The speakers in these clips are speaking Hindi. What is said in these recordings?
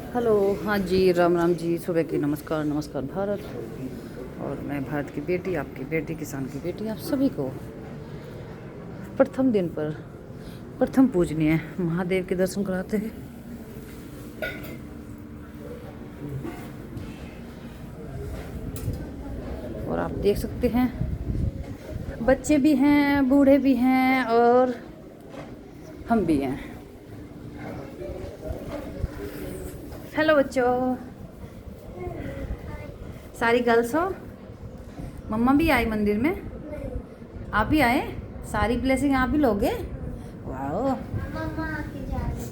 हेलो, हाँ जी, राम राम जी, सुबह की नमस्कार नमस्कार भारत। और मैं भारत की बेटी, आपकी बेटी, किसान की बेटी, आप सभी को प्रथम दिन पर प्रथम पूजनीय महादेव के दर्शन कराते हैं। और आप देख सकते हैं बच्चे भी हैं, बूढ़े भी हैं और हम भी हैं। हेलो बच्चों, सारी गर्ल्स हो। मम्मा भी आई मंदिर में, आप भी आए। सारी ब्लेसिंग आप ही लोगे। वाह,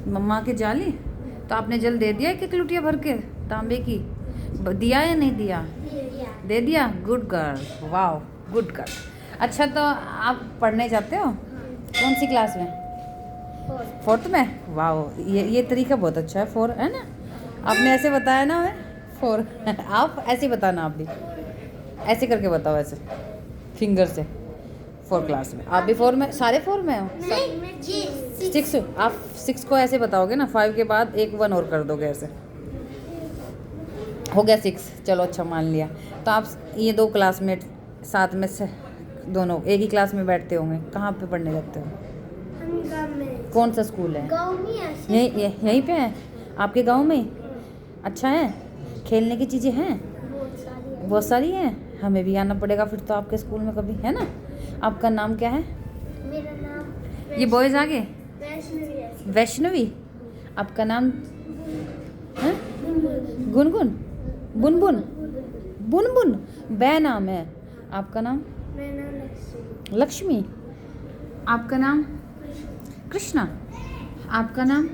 मम्मा के जाली। तो आपने जल दे दिया एक लुटिया भर के तांबे की, दिया या नहीं दिया? दे दिया। गुड गर्ल, वाह, गुड गर्ल। अच्छा, तो आप पढ़ने जाते हो? कौन सी क्लास में? फोर्थ में। वाह, ये तरीका बहुत अच्छा है, फोर है ना। आपने ऐसे बताया ना हमें, फोर। आप ऐसे बताना, आप भी ऐसे करके बताओ, ऐसे फिंगर से। फोर क्लास में आप भी फोर में, सारे फोर में हो? सिक्स। आप सिक्स को ऐसे बताओगे ना, फाइव के बाद एक वन और कर दोगे, ऐसे हो गया सिक्स। चलो अच्छा, मान लिया। तो आप ये दो क्लासमेट साथ में से दोनों एक ही क्लास में बैठते होंगे। कहाँ पे पढ़ने जाते हो? कौन सा स्कूल है? यहीं पे है आपके गांव में? अच्छा है। खेलने की चीज़ें हैं बहुत सारी हैं। हमें भी आना पड़ेगा फिर तो आपके स्कूल में कभी, है ना। आपका नाम क्या है? मेरा नाम ये बॉयज आगे। वैष्णवी। वैष्णवी। आपका नाम है? गुनगुन, बुनबुन, बुनबुन। बै नाम है। आपका नाम? मेरा नाम लक्ष्मी। लक्ष्मी। आपका नाम? कृष्णा। आपका नाम?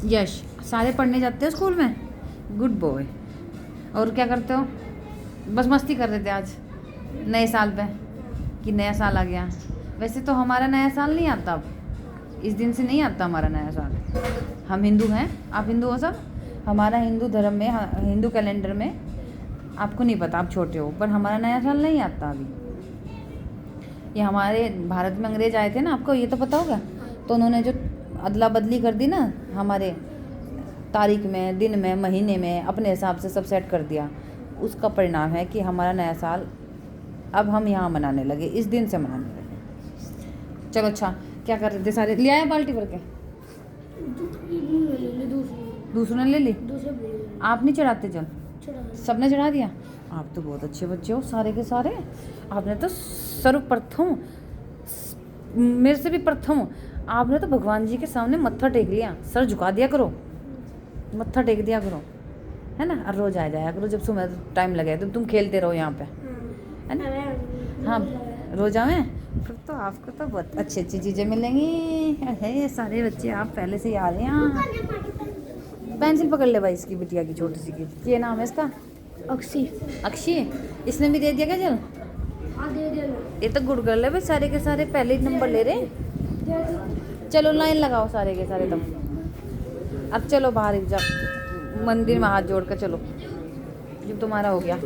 यश। सारे पढ़ने जाते हो स्कूल में? Good boy. और क्या करते हो? बस मस्ती कर रहे थे आज नए साल पे, कि नया साल आ गया। वैसे तो हमारा नया साल नहीं आता, अब इस दिन से नहीं आता हमारा नया साल। हम हिंदू हैं, आप हिंदू हो सब। हमारा हिंदू धर्म में, हिंदू कैलेंडर में, आपको नहीं पता, आप छोटे हो, पर हमारा नया साल नहीं आता अभी। ये हमारे भारत में अंग्रेज आए थे ना, आपको ये तो पता होगा। तो उन्होंने जो अदला बदली कर दी ना, हमारे तारीख में, दिन में, महीने में, अपने हिसाब से सब सेट कर दिया। उसका परिणाम है कि हमारा नया साल अब हम यहाँ मनाने लगे, इस दिन से मनाने लगे। चलो अच्छा, क्या कर रहे थे सारे? ले आए बाल्टी भर के? दूसरों ने ले ली। आप नहीं चढ़ाते जल? सबने चढ़ा दिया। आप तो बहुत अच्छे बच्चे हो, सारे के सारे। आपने तो सर्वप्रथम, मेरे से भी प्रथम, आपने तो भगवान जी के सामने मत्था टेक लिया। सर झुका दिया करो, मत्था टेक दिया करो, है ना। और रोज आ जाया करो जब सुबह टाइम लगे, तो तुम खेलते रहो यहाँ पे, है ना। हाँ, रोज आवे फिर तो आपको तो बहुत अच्छी अच्छी चीज़ें मिलेंगी। है, सारे बच्चे आप पहले से ही आ रहे हैं यहाँ। पेंसिल पकड़ ले भाई, इसकी बिटिया की, छोटी सी की। ये नाम है इसका? अक्षी। अक्षय। इसने भी दे दिया क्या जल? ये तो गुड गर्ल है भाई, सारे के सारे पहले ही नंबर ले रहे। चलो लाइन लगाओ सारे के सारे तुम। अब चलो बाहर जा, मंदिर में हाथ जोड़ कर चलो, जब तुम्हारा हो गया।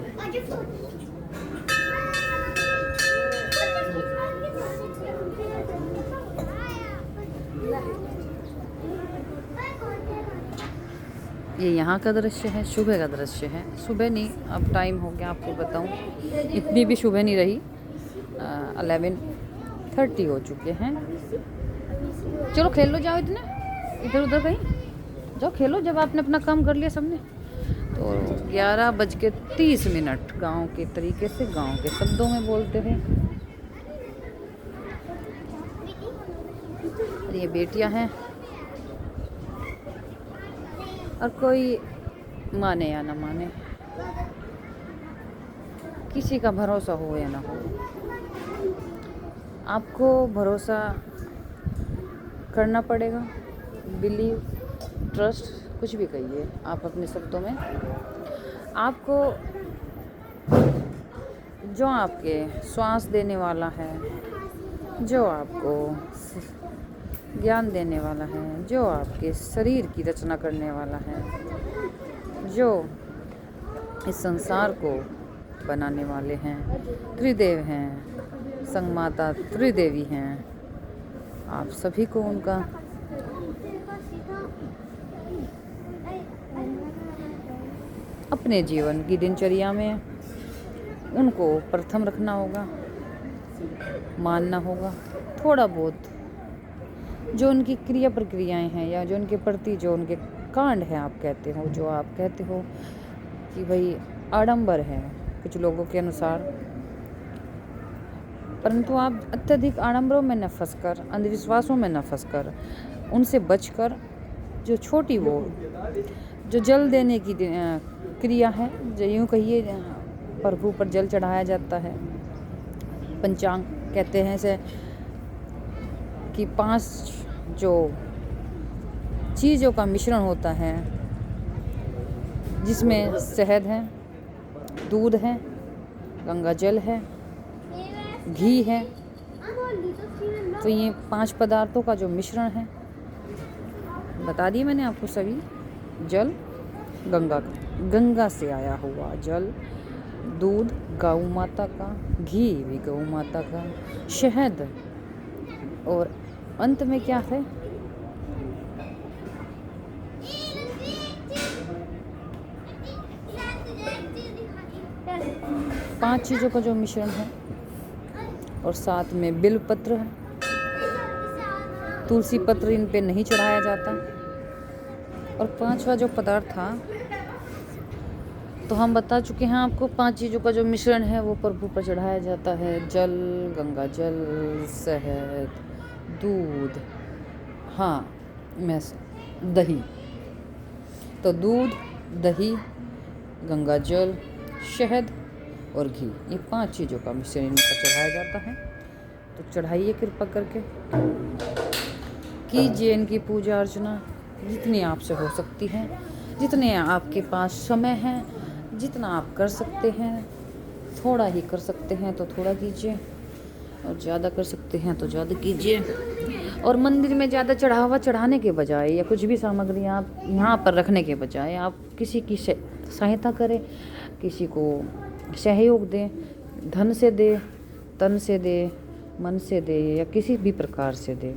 ये यहाँ का दृश्य है, सुबह का दृश्य है। सुबह नहीं, अब टाइम हो गया, आपको बताऊँ इतनी भी सुबह नहीं रही। 11:30 हो चुके हैं। चलो खेल लो, जाओ इतने इधर उधर कहीं जाओ, खेलो। जब आपने अपना काम कर लिया सबने, तो 11:30 गांव के तरीके से, गांव के शब्दों में बोलते हैं। और ये बेटियां हैं, और कोई माने या ना माने, किसी का भरोसा हो या ना हो, आपको भरोसा करना पड़ेगा। बिलीव, ट्रस्ट, कुछ भी कहिए आप अपने शब्दों में। आपको जो आपके श्वास देने वाला है, जो आपको ज्ञान देने वाला है, जो आपके शरीर की रचना करने वाला है, जो इस संसार को बनाने वाले हैं, त्रिदेव हैं, संगमाता त्रिदेवी हैं, आप सभी को उनका अपने जीवन की दिनचर्या में उनको प्रथम रखना होगा, मानना होगा। थोड़ा बहुत जो उनकी क्रिया प्रक्रियाएं हैं या जो उनके प्रति जो उनके कांड हैं, आप कहते हो, जो आप कहते हो कि भाई आडंबर है कुछ लोगों के अनुसार, परंतु आप अत्यधिक आडंबरों में न फंसकर, अंधविश्वासों में न फंसकर, उनसे बचकर जो छोटी वो जो जल देने की क्रिया है, जो यूँ कहिए प्रभु पर जल चढ़ाया जाता है। पंचांग कहते हैं इसे कि 5 जो चीज़ों का मिश्रण होता है, जिसमें शहद है, दूध है, गंगा जल है, घी है। तो ये 5 पदार्थों का जो मिश्रण है, बता दिए मैंने आपको सभी। जल गंगा से आया हुआ जल, दूध गौ माता का, घी भी गौ माता का, शहद, और अंत में क्या है, पांच चीज़ों का जो मिश्रण है, और साथ में बिल्व पत्र है। तुलसी पत्र इन पे नहीं चढ़ाया जाता। और 5वां जो पदार्थ था, तो हम बता चुके हैं आपको, 5 चीज़ों का जो मिश्रण है वो प्रभु पर चढ़ाया जाता है। जल, गंगा जल, शहद, दूध, हाँ मैं दही। तो दूध, दही, गंगा जल, शहद और घी, ये 5 चीज़ों का मिश्रण इन पर चढ़ाया जाता है। तो चढ़ाइए कृपा करके, कीजिए इनकी पूजा अर्चना जितनी आपसे हो सकती है, जितने आपके पास समय है, जितना आप कर सकते हैं। थोड़ा ही कर सकते हैं तो थोड़ा कीजिए, और ज़्यादा कर सकते हैं तो ज़्यादा कीजिए। और मंदिर में ज़्यादा चढ़ावा चढ़ाने के बजाय या कुछ भी सामग्री आप यहाँ पर रखने के बजाय आप किसी की सहायता करें, किसी को सहयोग दें, धन से दे, तन से दे, मन से दे, या किसी भी प्रकार से दे।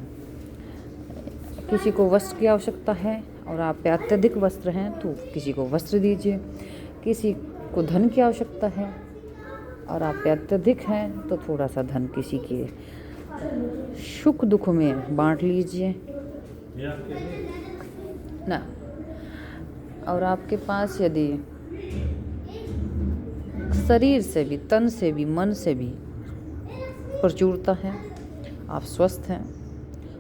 किसी को वस्त्र की आवश्यकता है और आप पे अत्यधिक वस्त्र हैं तो किसी को वस्त्र दीजिए। किसी को धन की आवश्यकता है और आप पे अत्यधिक हैं तो थोड़ा सा धन किसी के सुख दुख में बांट लीजिए ना। और आपके पास यदि शरीर से भी, तन से भी, मन से भी प्रचुरता है, आप स्वस्थ हैं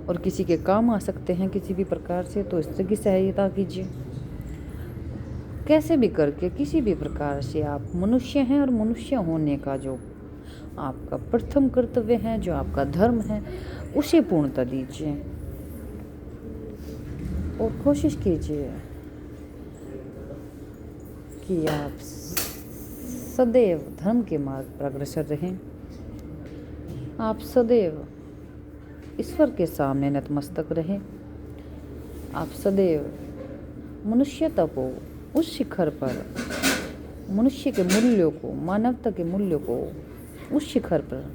और किसी के काम आ सकते हैं किसी भी प्रकार से, तो इस तरह की सहायता कीजिए। कैसे भी करके, किसी भी प्रकार से आप मनुष्य हैं और मनुष्य होने का जो आपका प्रथम कर्तव्य है, जो आपका धर्म है, उसे पूर्णता दीजिए। और कोशिश कीजिए कि आप सदैव धर्म के मार्ग पर अग्रसर रहें। आप सदैव ईश्वर के सामने नतमस्तक रहें। आप सदैव मनुष्यता को उस शिखर पर, मनुष्य के मूल्यों को, मानवता के मूल्यों को उस शिखर पर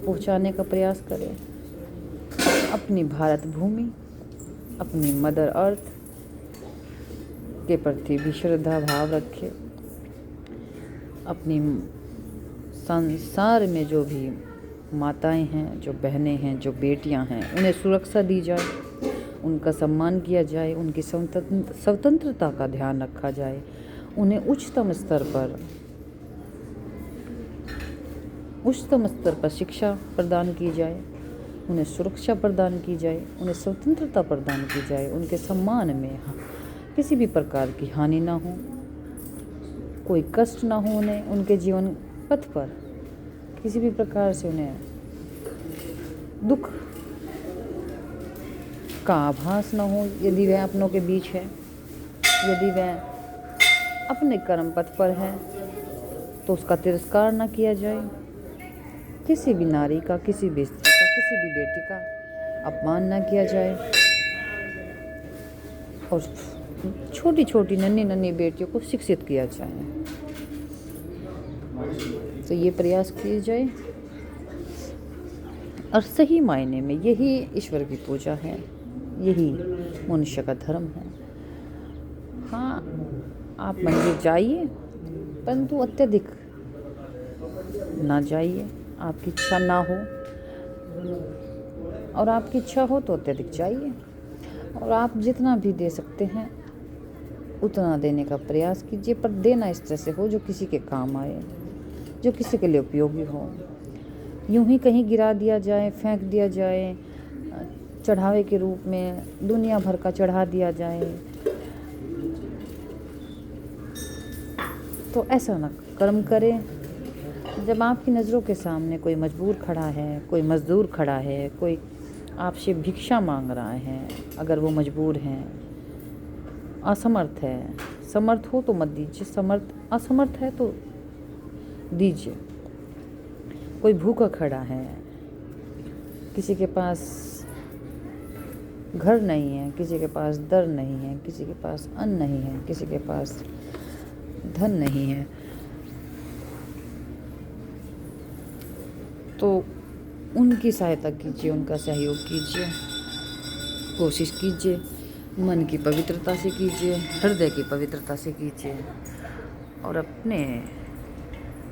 पहुंचाने का प्रयास करें। अपनी भारत भूमि, अपनी मदर अर्थ के प्रति भी श्रद्धा भाव रखें। अपनी संसार में जो भी माताएं हैं, जो बहनें हैं, जो बेटियां हैं, उन्हें सुरक्षा दी जाए, उनका सम्मान किया जाए, उनकी स्वतंत्रता का ध्यान रखा जाए, उन्हें उच्चतम स्तर पर शिक्षा प्रदान की जाए, उन्हें सुरक्षा प्रदान की जाए, उन्हें स्वतंत्रता प्रदान की जाए, उनके सम्मान में किसी भी प्रकार की हानि ना हो, कोई कष्ट ना हो उन्हें, उनके जीवन पथ पर किसी भी प्रकार से उन्हें दुख का आभास ना हो। यदि वह अपनों के बीच है, यदि वह अपने कर्म पथ पर है, तो उसका तिरस्कार ना किया जाए। किसी भी नारी का, किसी भी स्त्री का, किसी भी बेटी का अपमान ना किया जाए। और छोटी छोटी नन्ही नन्ही बेटियों को शिक्षित किया जाए। तो ये प्रयास किए जाए, और सही मायने में यही ईश्वर की पूजा है, यही मनुष्य का धर्म है। हाँ, आप मंदिर जाइए, परंतु अत्यधिक ना जाइए। आपकी इच्छा ना हो, और आपकी इच्छा हो तो अत्यधिक जाइए। और आप जितना भी दे सकते हैं उतना देने का प्रयास कीजिए, पर देना इस तरह से हो जो किसी के काम आए, जो किसी के लिए उपयोगी हो। यूं ही कहीं गिरा दिया जाए, फेंक दिया जाए, चढ़ावे के रूप में दुनिया भर का चढ़ा दिया जाए, तो ऐसा ना कर्म करें। जब आपकी नज़रों के सामने कोई मजबूर खड़ा है, कोई मजदूर खड़ा है, कोई आपसे भिक्षा मांग रहा है, अगर वो मजबूर हैं, असमर्थ है, समर्थ हो तो मत दीजिए, असमर्थ है तो दीजिए। कोई भूखा खड़ा है, किसी के पास घर नहीं है, किसी के पास दर नहीं है, किसी के पास अन्न नहीं है, किसी के पास धन नहीं है, तो उनकी सहायता कीजिए, उनका सहयोग कीजिए। कोशिश कीजिए, मन की पवित्रता से कीजिए, हृदय की पवित्रता से कीजिए, और अपने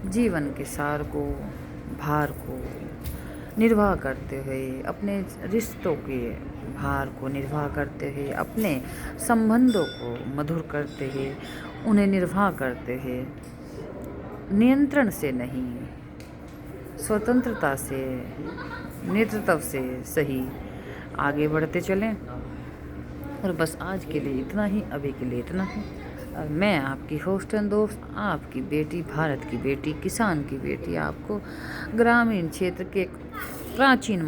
जीवन के सार को, भार को निर्वाह करते हुए, अपने रिश्तों के भार को निर्वाह करते हुए, अपने संबंधों को मधुर करते हुए, उन्हें निर्वाह करते हुए, नियंत्रण से नहीं, स्वतंत्रता से, नेतृत्व से सही आगे बढ़ते चलें। और बस आज के लिए इतना ही, अभी के लिए इतना ही। और मैं आपकी होस्ट एंड दोस्त, आपकी बेटी, भारत की बेटी, किसान की बेटी, आपको ग्रामीण क्षेत्र के प्राचीन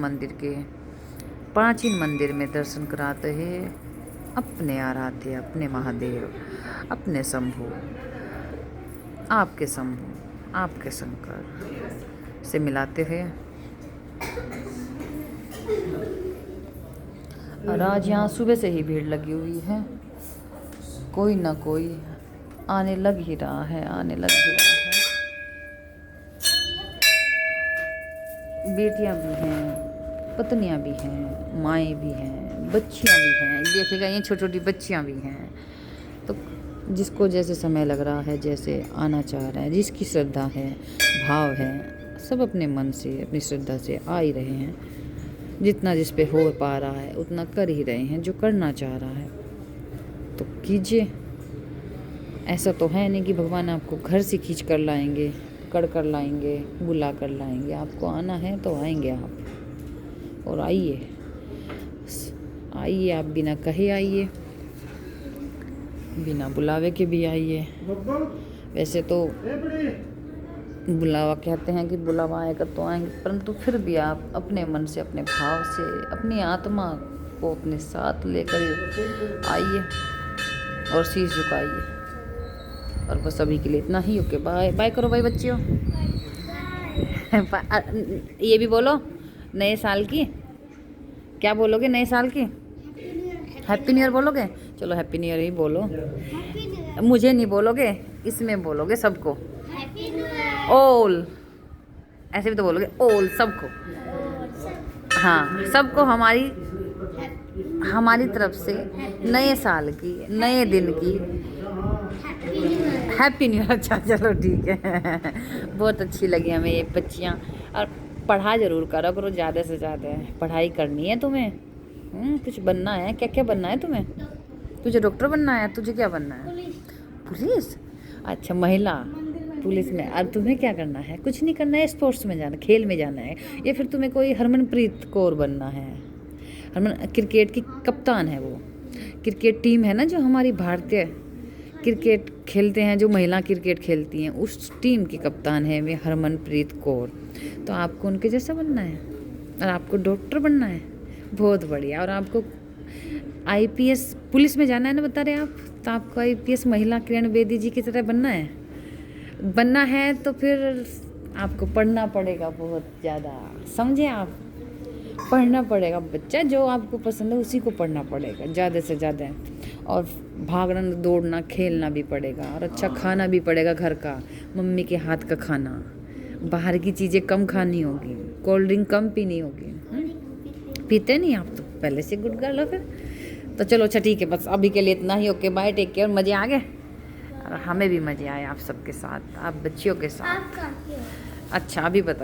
मंदिर में दर्शन कराते हैं, अपने आराध्य, अपने महादेव, अपने शंभु, आपके शंभु, आपके शंकर से मिलाते हुए। और आज यहाँ सुबह से ही भीड़ लगी हुई है, कोई ना कोई आने लग ही रहा है, आने लग ही रहा है। बेटियां भी हैं, पत्नियां भी हैं, माएँ भी हैं, बच्चियां भी हैं, देखिएगा ये छोटी छोटी बच्चियां भी हैं। तो जिसको जैसे समय लग रहा है, जैसे आना चाह रहा है, जिसकी श्रद्धा है, भाव है, सब अपने मन से, अपनी श्रद्धा से आ ही रहे हैं। जितना जिस पे हो पा रहा है उतना कर ही रहे हैं, जो करना चाह रहा है तो कीजिए। ऐसा तो है नहीं कि भगवान आपको घर से खींच कर लाएंगे, कर कर लाएंगे, बुला कर लाएंगे। आपको आना है तो आएंगे आप, और आइए, आइए, आप बिना कहे आइए, बिना बुलावे के भी आइए। वैसे तो बुलावा कहते हैं कि बुलावा आएगा तो आएंगे, परंतु फिर भी आप अपने मन से, अपने भाव से, अपनी आत्मा को अपने साथ लेकर आइए और शीश झुकाइए। और बस अभी के लिए इतना ही। ओके, बाय बाय करो भाई बच्चियों। ये भी बोलो नए साल की, क्या बोलोगे नए साल की? हैप्पी न्यू ईयर बोलोगे? चलो हैप्पी न्यू ईयर ही बोलो, मुझे नहीं बोलोगे, इसमें बोलोगे सबको। ओल, ऐसे भी तो बोलोगे, ओल सबको। हाँ, सबको हमारी तरफ से नए साल की, नए दिन की हैप्पी न्यू ईयर। अच्छा चलो ठीक है। बहुत अच्छी लगी हमें ये बच्चियाँ। और पढ़ा ज़रूर करो करो, ज़्यादा से ज़्यादा पढ़ाई करनी है तुम्हें। कुछ बनना है, क्या क्या बनना है तुम्हें? तुझे डॉक्टर बनना है? तुझे क्या बनना है? पुलिस? अच्छा, महिला पुलिस में। और तुम्हें क्या करना है? कुछ नहीं करना है, स्पोर्ट्स में जाना, खेल में जाना है, या फिर तुम्हें कोई हरमनप्रीत कौर बनना है? क्रिकेट की कप्तान है वो। क्रिकेट टीम है ना जो हमारी भारतीय क्रिकेट खेलते हैं, जो महिला क्रिकेट खेलती हैं, उस टीम की कप्तान है वे हरमनप्रीत कौर। तो आपको उनके जैसा बनना है, और आपको डॉक्टर बनना है। बहुत बढ़िया। और आपको IPS पुलिस में जाना है ना, बता रहे आप, तो आपको IPS महिला किरण बेदी जी की तरह बनना है तो फिर आपको पढ़ना पड़ेगा बहुत ज़्यादा, समझे आप? पढ़ना पड़ेगा बच्चा, जो आपको पसंद है उसी को पढ़ना पड़ेगा ज़्यादा से ज़्यादा। और भागना, दौड़ना, खेलना भी पड़ेगा, और अच्छा खाना भी पड़ेगा, घर का मम्मी के हाथ का खाना। बाहर की चीज़ें कम खानी होगी, कोल्ड ड्रिंक कम पीनी होगी। पीते नहीं आप तो, पहले से गुड गर्ल हो फिर तो। चलो अच्छा ठीक है, बस अभी के लिए इतना ही। Okay bye, take care. मज़े आ गए? और हमें भी मज़े आए आप सबके साथ, आप बच्चियों के साथ। आपका क्यों? अच्छा अभी बता।